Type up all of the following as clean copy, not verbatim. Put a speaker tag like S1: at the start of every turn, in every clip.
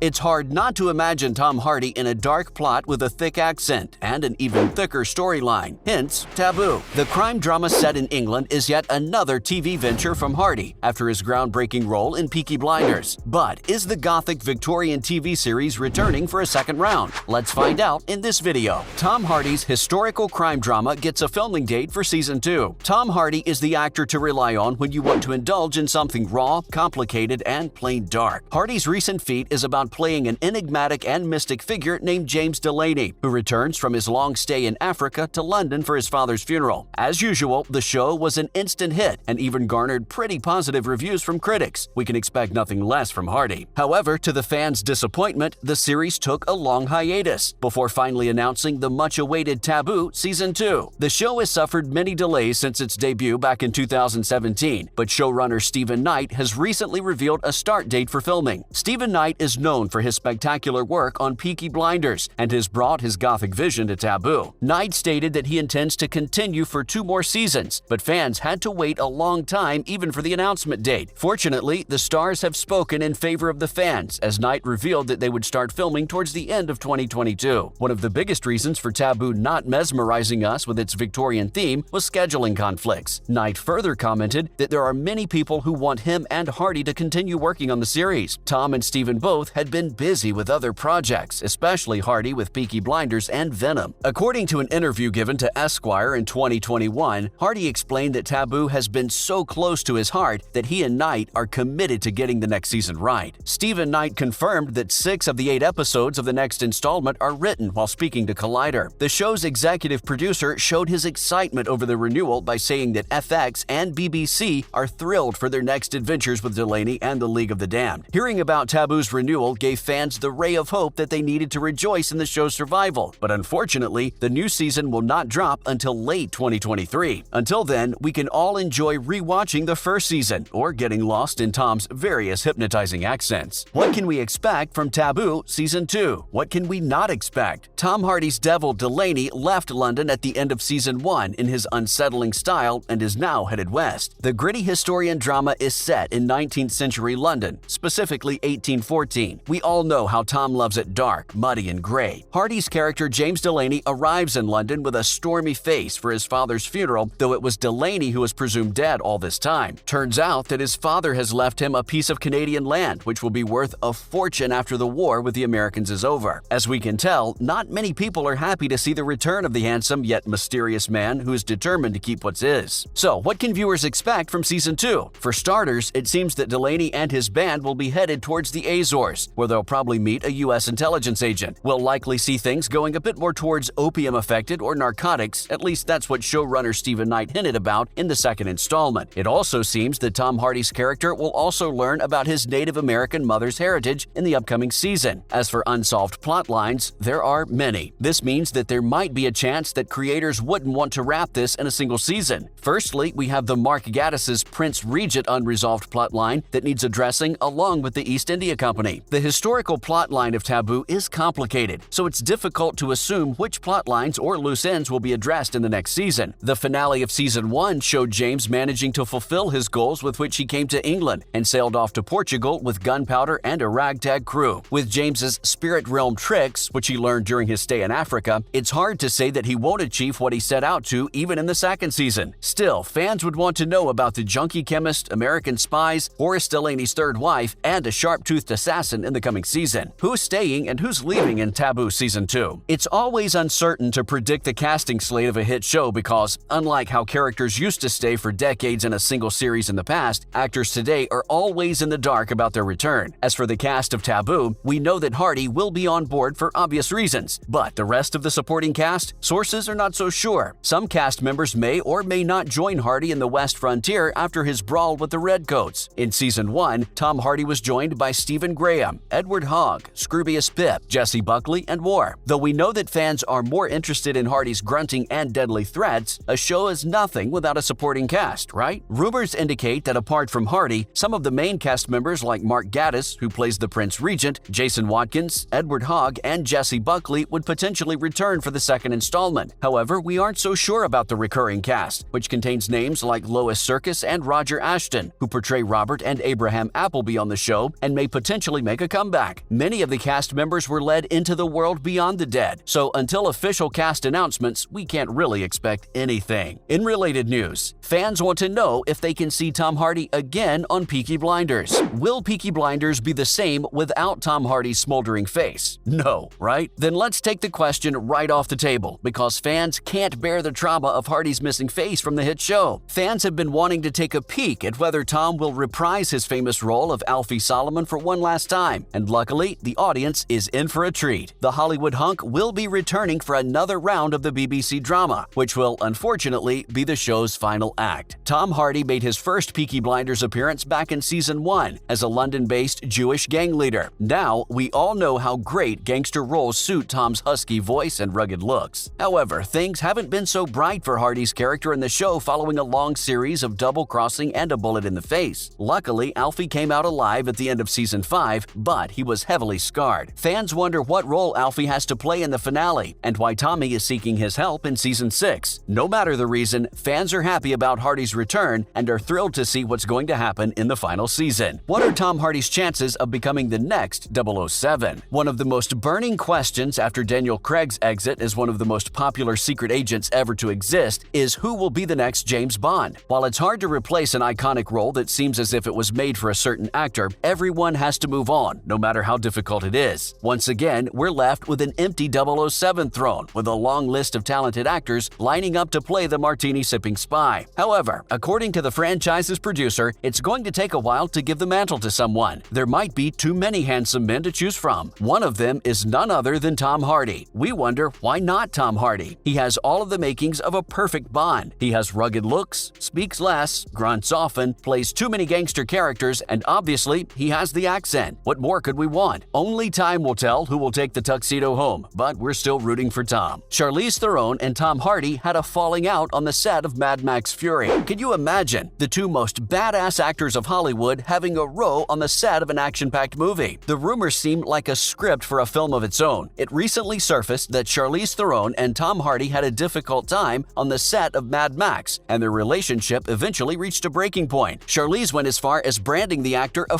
S1: It's hard not to imagine Tom Hardy in a dark plot with a thick accent and an even thicker storyline, hence Taboo. The crime drama set in England is yet another TV venture from Hardy after his groundbreaking role in Peaky Blinders. But is the gothic Victorian TV series returning for a second round? Let's find out in this video. Tom Hardy's historical crime drama gets a filming date for Season 2. Tom Hardy is the actor to rely on when you want to indulge in something raw, complicated, and plain dark. Hardy's recent feat is about playing an enigmatic and mystic figure named James Delaney, who returns from his long stay in Africa to London for his father's funeral. As usual, the show was an instant hit and even garnered pretty positive reviews from critics. We can expect nothing less from Hardy. However, to the fans' disappointment, the series took a long hiatus before finally announcing the much-awaited Taboo Season 2. The show has suffered many delays since its debut back in 2017, but showrunner Stephen Knight has recently revealed a start date for filming. Stephen Knight is known for his spectacular work on Peaky Blinders and has brought his gothic vision to Taboo. Knight stated that he intends to continue for 2 more seasons, but fans had to wait a long time even for the announcement date. Fortunately, the stars have spoken in favor of the fans, as Knight revealed that they would start filming towards the end of 2022. One of the biggest reasons for Taboo not mesmerizing us with its Victorian theme was scheduling conflicts. Knight further commented that there are many people who want him and Hardy to continue working on the series. Tom and Stephen both had been busy with other projects, especially Hardy with Peaky Blinders and Venom. According to an interview given to Esquire in 2021, Hardy explained that Taboo has been so close to his heart that he and Knight are committed to getting the next season right. Stephen Knight confirmed that 6 of the 8 episodes of the next installment are written while speaking to Collider. The show's executive producer showed his excitement over the renewal by saying that FX and BBC are thrilled for their next adventures with Delaney and the League of the Damned. Hearing about Taboo's renewal gave fans the ray of hope that they needed to rejoice in the show's survival, but unfortunately, the new season will not drop until late 2023. Until then, we can all enjoy rewatching the first season or getting lost in Tom's various hypnotizing accents. What can we expect from Taboo Season 2? What can we not expect? Tom Hardy's devil Delaney left London at the end of Season 1 in his unsettling style and is now headed west. The gritty historian drama is set in 19th century London, specifically 1814. We all know how Tom loves it dark, muddy, and gray. Hardy's character James Delaney arrives in London with a stormy face for his father's funeral, though it was Delaney who was presumed dead all this time. Turns out that his father has left him a piece of Canadian land, which will be worth a fortune after the war with the Americans is over. As we can tell, not many people are happy to see the return of the handsome yet mysterious man who is determined to keep what's his. So, what can viewers expect from Season 2? For starters, it seems that Delaney and his band will be headed towards the Azores, where they'll probably meet a U.S. intelligence agent. We'll likely see things going a bit more towards opium-affected or narcotics, at least that's what showrunner Stephen Knight hinted about in the second installment. It also seems that Tom Hardy's character will also learn about his Native American mother's heritage in the upcoming season. As for unsolved plot lines, there are many. This means that there might be a chance that creators wouldn't want to wrap this in a single season. Firstly, we have the Mark Gaddis's Prince Regent unresolved plotline that needs addressing along with the East India Company. The historical plotline of Taboo is complicated, so it's difficult to assume which plotlines or loose ends will be addressed in the next season. The finale of Season 1 showed James managing to fulfill his goals with which he came to England and sailed off to Portugal with gunpowder and a ragtag crew. With James's spirit realm tricks, which he learned during his stay in Africa, it's hard to say that he won't achieve what he set out to even in the second season. Still, fans would want to know about the junkie chemist, American spies, Horace Delaney's third wife, and a sharp-toothed assassin in the coming season. Who's staying and who's leaving in Taboo Season 2? It's always uncertain to predict the casting slate of a hit show because, unlike how characters used to stay for decades in a single series in the past, actors today are always in the dark about their return. As for the cast of Taboo, we know that Hardy will be on board for obvious reasons, but the rest of the supporting cast? Sources are not so sure. Some cast members may or may not join Hardy in the West Frontier after his brawl with the Redcoats. In Season 1, Tom Hardy was joined by Stephen Graham, Edward Hogg, Scroobius Pip, Jesse Buckley, and more. Though we know that fans are more interested in Hardy's grunting and deadly threats, a show is nothing without a supporting cast, right? Rumors indicate that apart from Hardy, some of the main cast members like Mark Gaddis, who plays the Prince Regent, Jason Watkins, Edward Hogg, and Jesse Buckley would potentially return for the second installment. However, we aren't so sure about the recurring cast, which contains names like Lois Circus and Roger Ashton, who portray Robert and Abraham Appleby on the show and may potentially make a a comeback. Many of the cast members were led into the world beyond the dead, so until official cast announcements, we can't really expect anything. In related news, fans want to know if they can see Tom Hardy again on Peaky Blinders. Will Peaky Blinders be the same without Tom Hardy's smoldering face? No, right? Then let's take the question right off the table, because fans can't bear the trauma of Hardy's missing face from the hit show. Fans have been wanting to take a peek at whether Tom will reprise his famous role of Alfie Solomon for one last time, and luckily, the audience is in for a treat. The Hollywood hunk will be returning for another round of the BBC drama, which will unfortunately be the show's final act. Tom Hardy made his first Peaky Blinders appearance back in season 1 as a London-based Jewish gang leader. Now, we all know how great gangster roles suit Tom's husky voice and rugged looks. However, things haven't been so bright for Hardy's character in the show following a long series of double-crossing and a bullet in the face. Luckily, Alfie came out alive at the end of season 5, but he was heavily scarred. Fans wonder what role Alfie has to play in the finale and why Tommy is seeking his help in season 6. No matter the reason, fans are happy about Hardy's return and are thrilled to see what's going to happen in the final season. What are Tom Hardy's chances of becoming the next 007? One of the most burning questions after Daniel Craig's exit as one of the most popular secret agents ever to exist is who will be the next James Bond. While it's hard to replace an iconic role that seems as if it was made for a certain actor, everyone has to move on, no matter how difficult it is. Once again, we're left with an empty 007 throne, with a long list of talented actors lining up to play the martini-sipping spy. However, according to the franchise's producer, it's going to take a while to give the mantle to someone. There might be too many handsome men to choose from. One of them is none other than Tom Hardy. We wonder, why not Tom Hardy? He has all of the makings of a perfect Bond. He has rugged looks, speaks less, grunts often, plays too many gangster characters, and obviously, he has the accent. What more could we want? Only time will tell who will take the tuxedo home, but we're still rooting for Tom. Charlize Theron and Tom Hardy had a falling out on the set of Mad Max Fury. Can you imagine the two most badass actors of Hollywood having a row on the set of an action-packed movie? The rumors seem like a script for a film of its own. It recently surfaced that Charlize Theron and Tom Hardy had a difficult time on the set of Mad Max, and their relationship eventually reached a breaking point. Charlize went as far as branding the actor a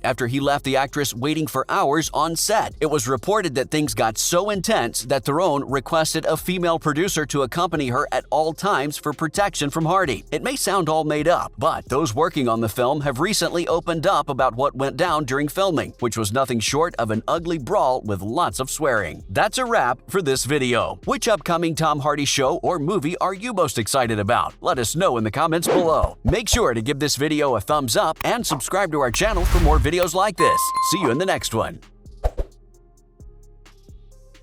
S1: after he left the actress waiting for hours on set. It was reported that things got so intense that Theron requested a female producer to accompany her at all times for protection from Hardy. It may sound all made up, but those working on the film have recently opened up about what went down during filming, which was nothing short of an ugly brawl with lots of swearing. That's a wrap for this video. Which upcoming Tom Hardy show or movie are you most excited about? Let us know in the comments below. Make sure to give this video a thumbs up and subscribe to our channel for more videos like this. See you in the next one.